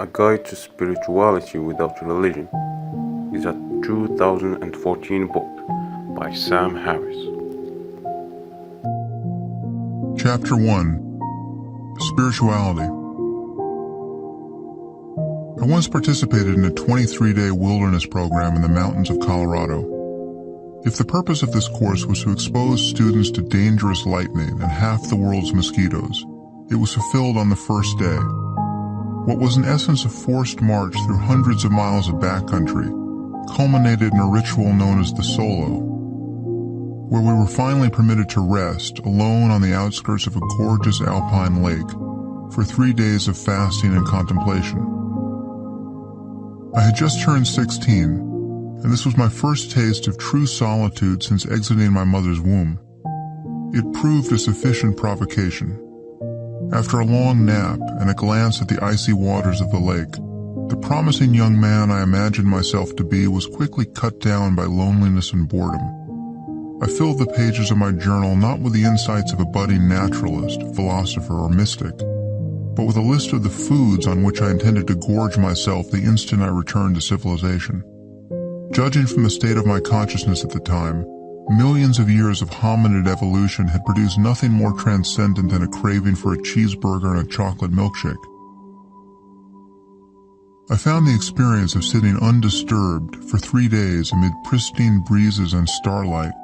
A Guide to Spirituality Without Religion is a 2014 book by Sam Harris. Chapter 1. Spirituality. I once participated in a 23-day wilderness program in the mountains of Colorado. If the purpose of this course was to expose students to dangerous lightning and half the world's mosquitoes, it was fulfilled on the first day. What was in essence a forced march through hundreds of miles of backcountry culminated in a ritual known as the Solo, where we were finally permitted to rest alone on the outskirts of a gorgeous alpine lake for 3 days of fasting and contemplation. I had just turned 16, and this was my first taste of true solitude since exiting my mother's womb. It proved a sufficient provocation. After a long nap and a glance at the icy waters of the lake, the promising young man I imagined myself to be was quickly cut down by loneliness and boredom. I filled the pages of my journal not with the insights of a budding naturalist, philosopher, or mystic, but with a list of the foods on which I intended to gorge myself the instant I returned to civilization. Judging from the state of my consciousness at the time, millions of years of hominid evolution had produced nothing more transcendent than a craving for a cheeseburger and a chocolate milkshake. I found the experience of sitting undisturbed for 3 days amid pristine breezes and starlight,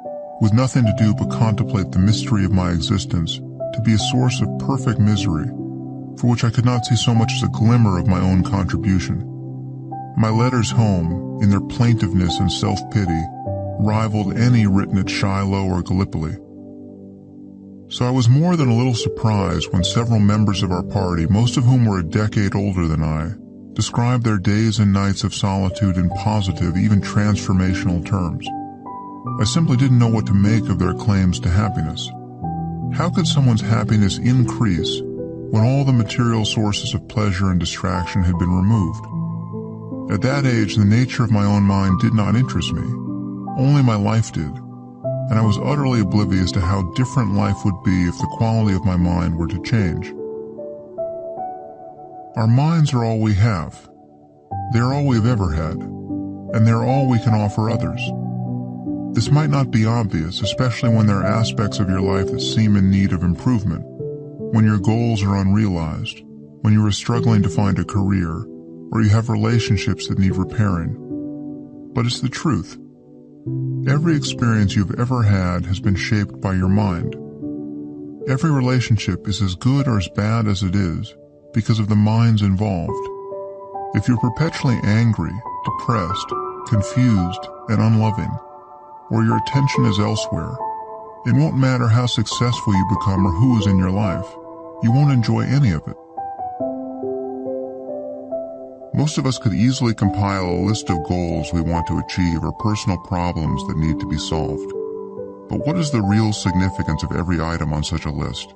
with nothing to do but contemplate the mystery of my existence, to be a source of perfect misery, for which I could not see so much as a glimmer of my own contribution. My letters home, in their plaintiveness and self-pity, rivaled any written at Shiloh or Gallipoli. So I was more than a little surprised when several members of our party, most of whom were a decade older than I, described their days and nights of solitude in positive, even transformational terms. I simply didn't know what to make of their claims to happiness. How could someone's happiness increase when all the material sources of pleasure and distraction had been removed? At that age, the nature of my own mind did not interest me. Only my life did, and I was utterly oblivious to how different life would be if the quality of my mind were to change. Our minds are all we have. They are all we've ever had, and they are all we can offer others. This might not be obvious, especially when there are aspects of your life that seem in need of improvement, when your goals are unrealized, when you are struggling to find a career, or you have relationships that need repairing. But it's the truth. Every experience you've ever had has been shaped by your mind. Every relationship is as good or as bad as it is because of the minds involved. If you're perpetually angry, depressed, confused, and unloving, or your attention is elsewhere, it won't matter how successful you become or who is in your life. You won't enjoy any of it. Most of us could easily compile a list of goals we want to achieve or personal problems that need to be solved. But what is the real significance of every item on such a list?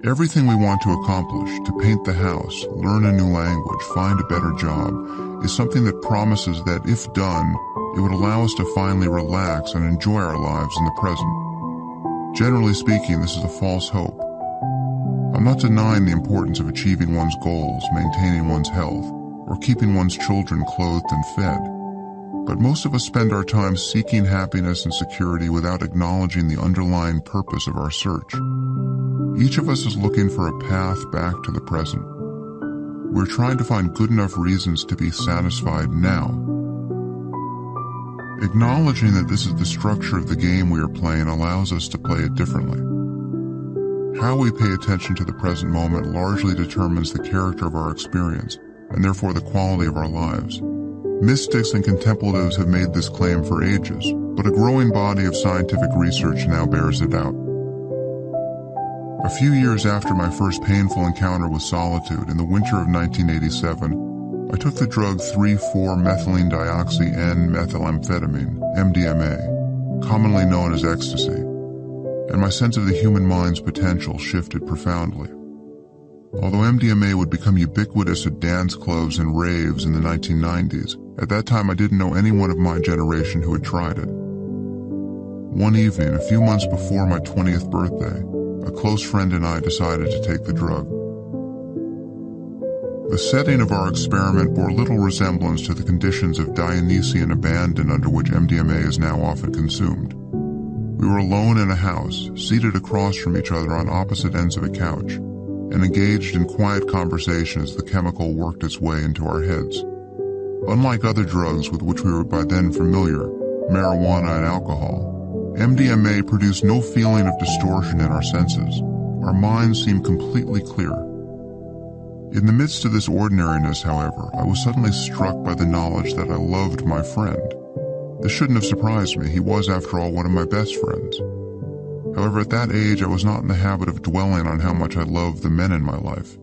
Everything we want to accomplish, to paint the house, learn a new language, find a better job, is something that promises that, if done, it would allow us to finally relax and enjoy our lives in the present. Generally speaking, this is a false hope. I'm not denying the importance of achieving one's goals, maintaining one's health, or keeping one's children clothed and fed. But most of us spend our time seeking happiness and security without acknowledging the underlying purpose of our search. Each of us is looking for a path back to the present. We're trying to find good enough reasons to be satisfied now. Acknowledging that this is the structure of the game we are playing allows us to play it differently. How we pay attention to the present moment largely determines the character of our experience, and therefore the quality of our lives. Mystics and contemplatives have made this claim for ages, but a growing body of scientific research now bears it out. A few years after my first painful encounter with solitude in the winter of 1987, I took the drug 3,4-methylene dioxy-N-methylamphetamine, MDMA, commonly known as ecstasy, and my sense of the human mind's potential shifted profoundly. Although MDMA would become ubiquitous at dance clubs and raves in the 1990s, at that time I didn't know anyone of my generation who had tried it. One evening, a few months before my 20th birthday, a close friend and I decided to take the drug. The setting of our experiment bore little resemblance to the conditions of Dionysian abandon under which MDMA is now often consumed. We were alone in a house, seated across from each other on opposite ends of a couch, and engaged in quiet conversation as the chemical worked its way into our heads. Unlike other drugs with which we were by then familiar, marijuana and alcohol, MDMA produced no feeling of distortion in our senses. Our minds seemed completely clear. In the midst of this ordinariness, however, I was suddenly struck by the knowledge that I loved my friend. This shouldn't have surprised me. He was, after all, one of my best friends. However, at that age, I was not in the habit of dwelling on how much I loved the men in my life.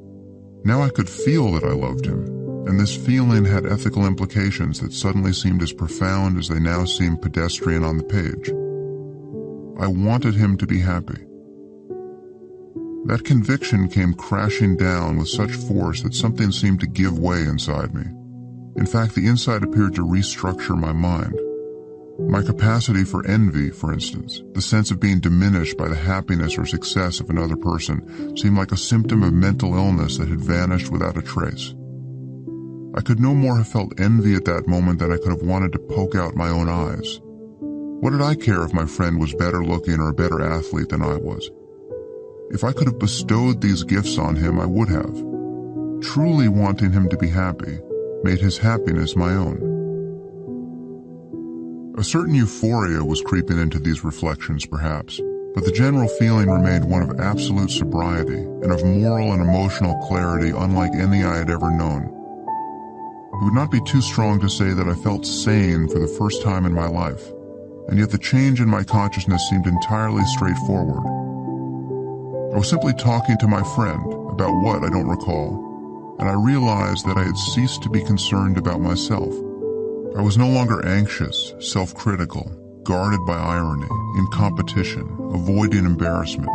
Now I could feel that I loved him, and this feeling had ethical implications that suddenly seemed as profound as they now seem pedestrian on the page. I wanted him to be happy. That conviction came crashing down with such force that something seemed to give way inside me. In fact, the inside appeared to restructure my mind. My capacity for envy, for instance, the sense of being diminished by the happiness or success of another person, seemed like a symptom of mental illness that had vanished without a trace. I could no more have felt envy at that moment than I could have wanted to poke out my own eyes. What did I care if my friend was better looking or a better athlete than I was? If I could have bestowed these gifts on him, I would have. Truly wanting him to be happy made his happiness my own. A certain euphoria was creeping into these reflections, perhaps, but the general feeling remained one of absolute sobriety and of moral and emotional clarity unlike any I had ever known. It would not be too strong to say that I felt sane for the first time in my life, and yet the change in my consciousness seemed entirely straightforward. I was simply talking to my friend about what I don't recall, and I realized that I had ceased to be concerned about myself. I was no longer anxious, self-critical, guarded by irony, in competition, avoiding embarrassment,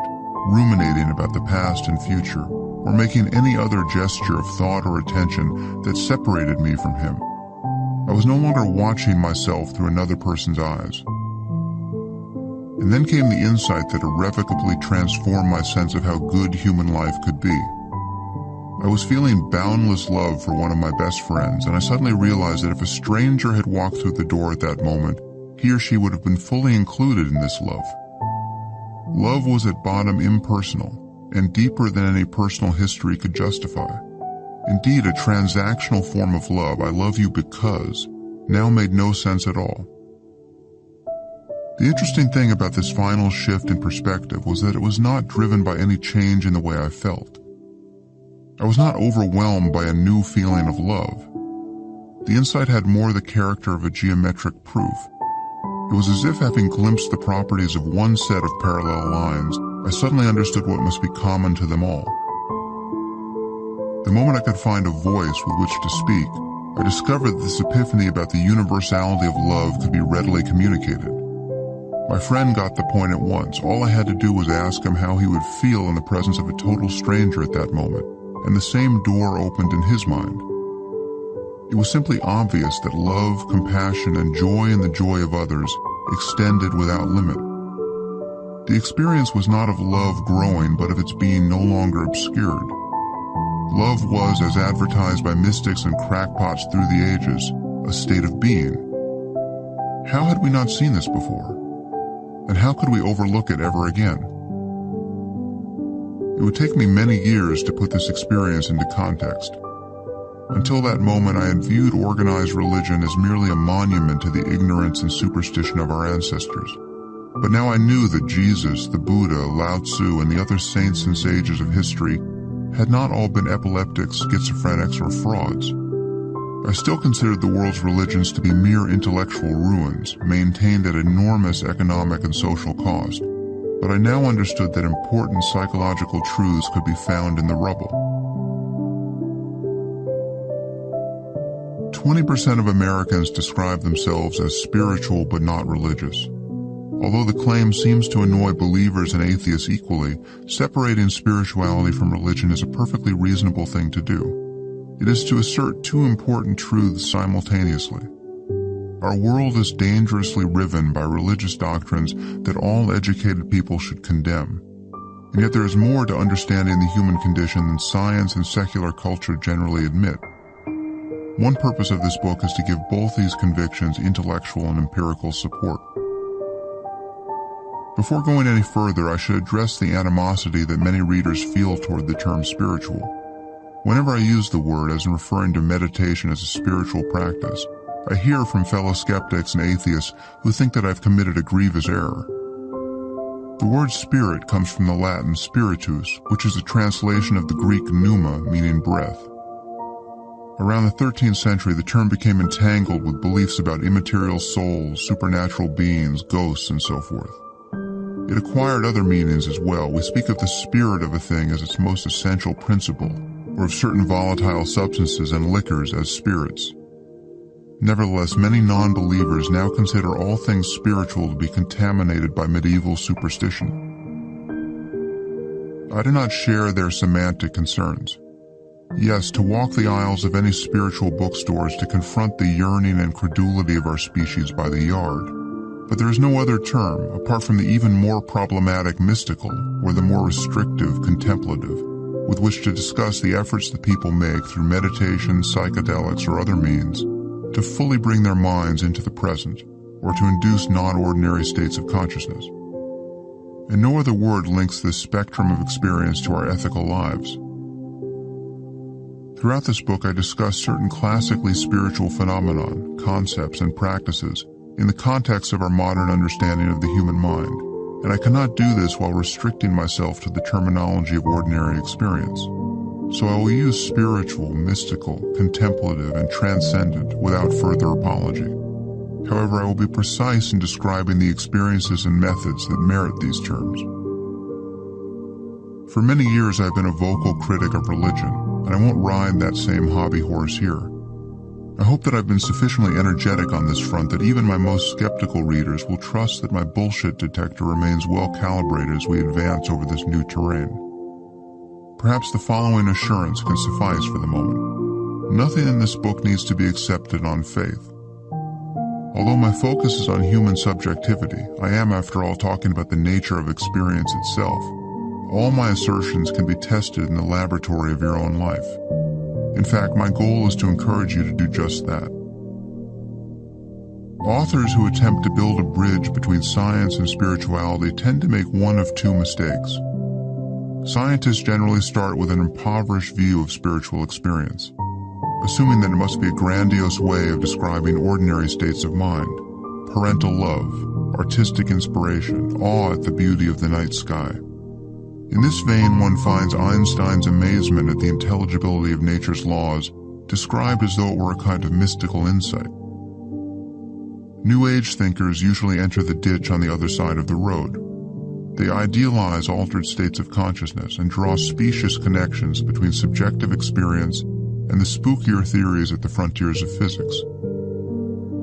ruminating about the past and future, or making any other gesture of thought or attention that separated me from him. I was no longer watching myself through another person's eyes. And then came the insight that irrevocably transformed my sense of how good human life could be. I was feeling boundless love for one of my best friends, and I suddenly realized that if a stranger had walked through the door at that moment, he or she would have been fully included in this love. Love was at bottom impersonal, and deeper than any personal history could justify. Indeed, a transactional form of love, I love you because, now made no sense at all. The interesting thing about this final shift in perspective was that it was not driven by any change in the way I felt. I was not overwhelmed by a new feeling of love. The insight had more the character of a geometric proof. It was as if, having glimpsed the properties of one set of parallel lines, I suddenly understood what must be common to them all. The moment I could find a voice with which to speak, I discovered that this epiphany about the universality of love could be readily communicated. My friend got the point at once. All I had to do was ask him how he would feel in the presence of a total stranger at that moment, and the same door opened in his mind. It was simply obvious that love, compassion, and joy in the joy of others extended without limit. The experience was not of love growing, but of its being no longer obscured. Love was, as advertised by mystics and crackpots through the ages, a state of being. How had we not seen this before? And how could we overlook it ever again? It would take me many years to put this experience into context. Until that moment, I had viewed organized religion as merely a monument to the ignorance and superstition of our ancestors. But now I knew that Jesus, the Buddha, Lao Tzu, and the other saints and sages of history had not all been epileptics, schizophrenics, or frauds. I still considered the world's religions to be mere intellectual ruins, maintained at enormous economic and social cost. But I now understood that important psychological truths could be found in the rubble. 20% of Americans describe themselves as spiritual but not religious. Although the claim seems to annoy believers and atheists equally, separating spirituality from religion is a perfectly reasonable thing to do. It is to assert two important truths simultaneously. Our world is dangerously riven by religious doctrines that all educated people should condemn. and yet there is more to understanding the human condition than science and secular culture generally admit. One purpose of this book is to give both these convictions intellectual and empirical support. Before going any further, I should address the animosity that many readers feel toward the term spiritual. Whenever I use the word as in referring to meditation as a spiritual practice, I hear from fellow skeptics and atheists who think that I've committed a grievous error. The word spirit comes from the Latin spiritus, which is a translation of the Greek pneuma, meaning breath. Around the 13th century, the term became entangled with beliefs about immaterial souls, supernatural beings, ghosts, and so forth. It acquired other meanings as well. We speak of the spirit of a thing as its most essential principle, or of certain volatile substances and liquors as spirits. Nevertheless, many non-believers now consider all things spiritual to be contaminated by medieval superstition. I do not share their semantic concerns. Yes, to walk the aisles of any spiritual bookstores to confront the yearning and credulity of our species by the yard. But there is no other term, apart from the even more problematic mystical, or the more restrictive contemplative, with which to discuss the efforts that people make through meditation, psychedelics, or other means, to fully bring their minds into the present, or to induce non-ordinary states of consciousness. And no other word links this spectrum of experience to our ethical lives. Throughout this book, I discuss certain classically spiritual phenomenon, concepts, and practices in the context of our modern understanding of the human mind, and I cannot do this while restricting myself to the terminology of ordinary experience. So I will use spiritual, mystical, contemplative, and transcendent without further apology. However, I will be precise in describing the experiences and methods that merit these terms. For many years I've been a vocal critic of religion, and I won't ride that same hobby horse here. I hope that I've been sufficiently energetic on this front that even my most skeptical readers will trust that my bullshit detector remains well calibrated as we advance over this new terrain. Perhaps the following assurance can suffice for the moment. Nothing in this book needs to be accepted on faith. Although my focus is on human subjectivity, I am, after all, talking about the nature of experience itself. All my assertions can be tested in the laboratory of your own life. In fact, my goal is to encourage you to do just that. Authors who attempt to build a bridge between science and spirituality tend to make one of two mistakes. Scientists generally start with an impoverished view of spiritual experience, assuming that it must be a grandiose way of describing ordinary states of mind, parental love, artistic inspiration, awe at the beauty of the night sky. In this vein, one finds Einstein's amazement at the intelligibility of nature's laws described as though it were a kind of mystical insight. New Age thinkers usually enter the ditch on the other side of the road. They idealize altered states of consciousness and draw specious connections between subjective experience and the spookier theories at the frontiers of physics.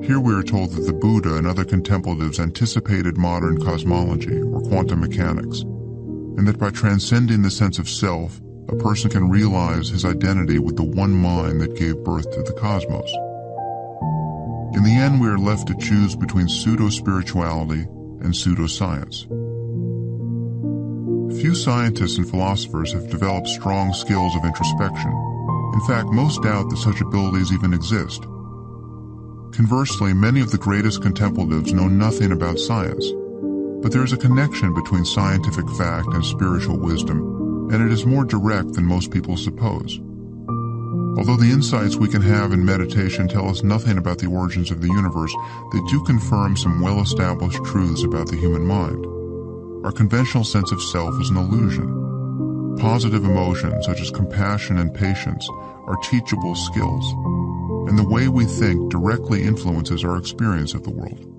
Here we are told that the Buddha and other contemplatives anticipated modern cosmology or quantum mechanics, and that by transcending the sense of self, a person can realize his identity with the one mind that gave birth to the cosmos. In the end, we are left to choose between pseudo-spirituality and pseudo-science. Few scientists and philosophers have developed strong skills of introspection. In fact, most doubt that such abilities even exist. Conversely, many of the greatest contemplatives know nothing about science. But there is a connection between scientific fact and spiritual wisdom, and it is more direct than most people suppose. Although the insights we can have in meditation tell us nothing about the origins of the universe, they do confirm some well-established truths about the human mind. Our conventional sense of self is an illusion. Positive emotions such as compassion and patience are teachable skills, and the way we think directly influences our experience of the world.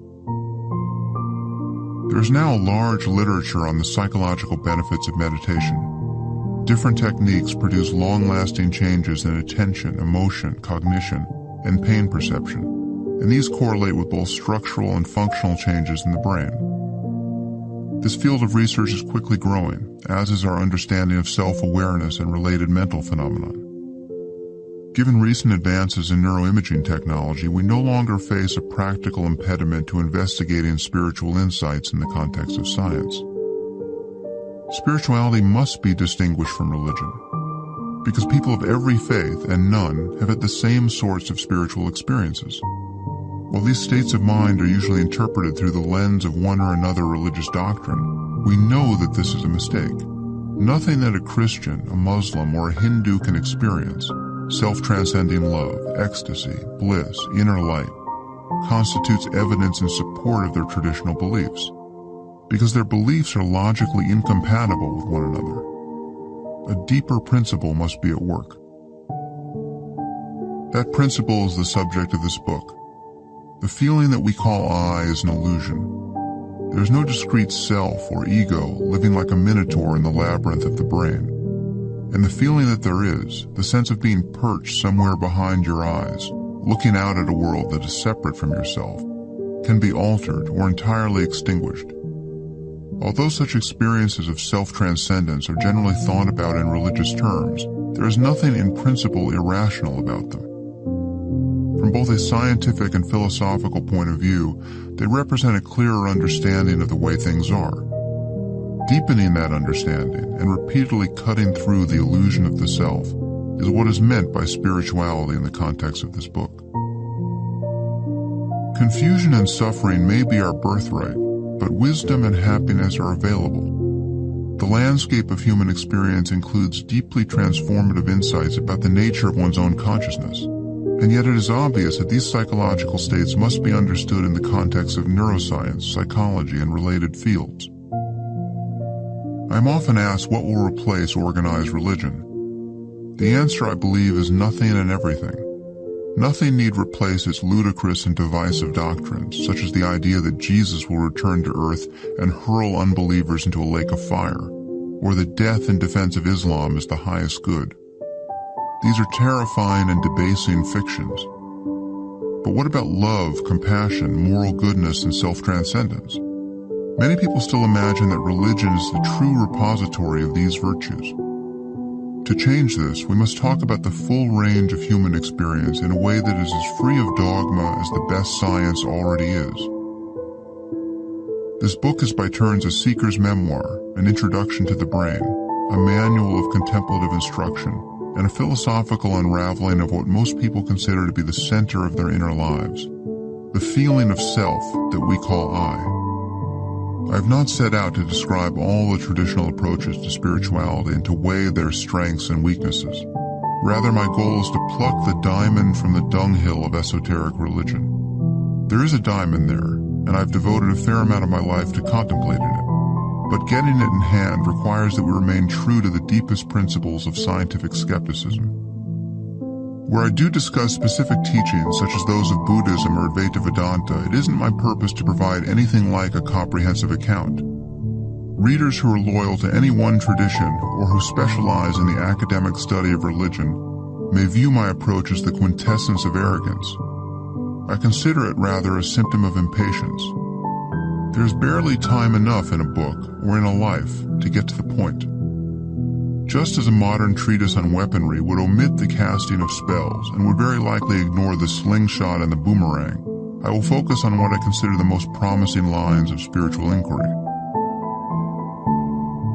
There is now a large literature on the psychological benefits of meditation. Different techniques produce long-lasting changes in attention, emotion, cognition, and pain perception, and these correlate with both structural and functional changes in the brain. This field of research is quickly growing, as is our understanding of self-awareness and related mental phenomena. Given recent advances in neuroimaging technology, we no longer face a practical impediment to investigating spiritual insights in the context of science. Spirituality must be distinguished from religion, because people of every faith and none have had the same sorts of spiritual experiences. While these states of mind are usually interpreted through the lens of one or another religious doctrine, we know that this is a mistake. Nothing that a Christian, a Muslim, or a Hindu can experience, self-transcending love, ecstasy, bliss, inner light, constitutes evidence in support of their traditional beliefs, because their beliefs are logically incompatible with one another. A deeper principle must be at work. That principle is the subject of this book. The feeling that we call I is an illusion. There is no discrete self or ego living like a minotaur in the labyrinth of the brain. And the feeling that there is, the sense of being perched somewhere behind your eyes, looking out at a world that is separate from yourself, can be altered or entirely extinguished. Although such experiences of self-transcendence are generally thought about in religious terms, there is nothing in principle irrational about them. From both a scientific and philosophical point of view, they represent a clearer understanding of the way things are. Deepening that understanding and repeatedly cutting through the illusion of the self is what is meant by spirituality in the context of this book. Confusion and suffering may be our birthright, but wisdom and happiness are available. The landscape of human experience includes deeply transformative insights about the nature of one's own consciousness. And yet it is obvious that these psychological states must be understood in the context of neuroscience, psychology, and related fields. I am often asked what will replace organized religion. The answer, I believe, is nothing and everything. Nothing need replace its ludicrous and divisive doctrines, such as the idea that Jesus will return to earth and hurl unbelievers into a lake of fire, or that death in defense of Islam is the highest good. These are terrifying and debasing fictions. But what about love, compassion, moral goodness, and self-transcendence? Many people still imagine that religion is the true repository of these virtues. To change this, we must talk about the full range of human experience in a way that is as free of dogma as the best science already is. This book is by turns a seeker's memoir, an introduction to the brain, a manual of contemplative instruction, and a philosophical unraveling of what most people consider to be the center of their inner lives, the feeling of self that we call I. I have not set out to describe all the traditional approaches to spirituality and to weigh their strengths and weaknesses. Rather, my goal is to pluck the diamond from the dunghill of esoteric religion. There is a diamond there, and I've devoted a fair amount of my life to contemplating it. But getting it in hand requires that we remain true to the deepest principles of scientific skepticism. Where I do discuss specific teachings, such as those of Buddhism or Advaita Vedanta, it isn't my purpose to provide anything like a comprehensive account. Readers who are loyal to any one tradition or who specialize in the academic study of religion may view my approach as the quintessence of arrogance. I consider it rather a symptom of impatience. There's barely time enough in a book or in a life to get to the point. Just as a modern treatise on weaponry would omit the casting of spells and would very likely ignore the slingshot and the boomerang, I will focus on what I consider the most promising lines of spiritual inquiry.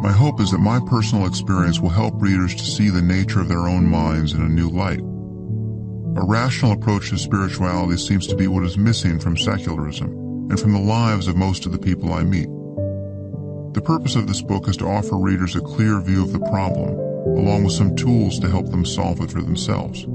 My hope is that my personal experience will help readers to see the nature of their own minds in a new light. A rational approach to spirituality seems to be what is missing from secularism and from the lives of most of the people I meet. The purpose of this book is to offer readers a clear view of the problem, along with some tools to help them solve it for themselves.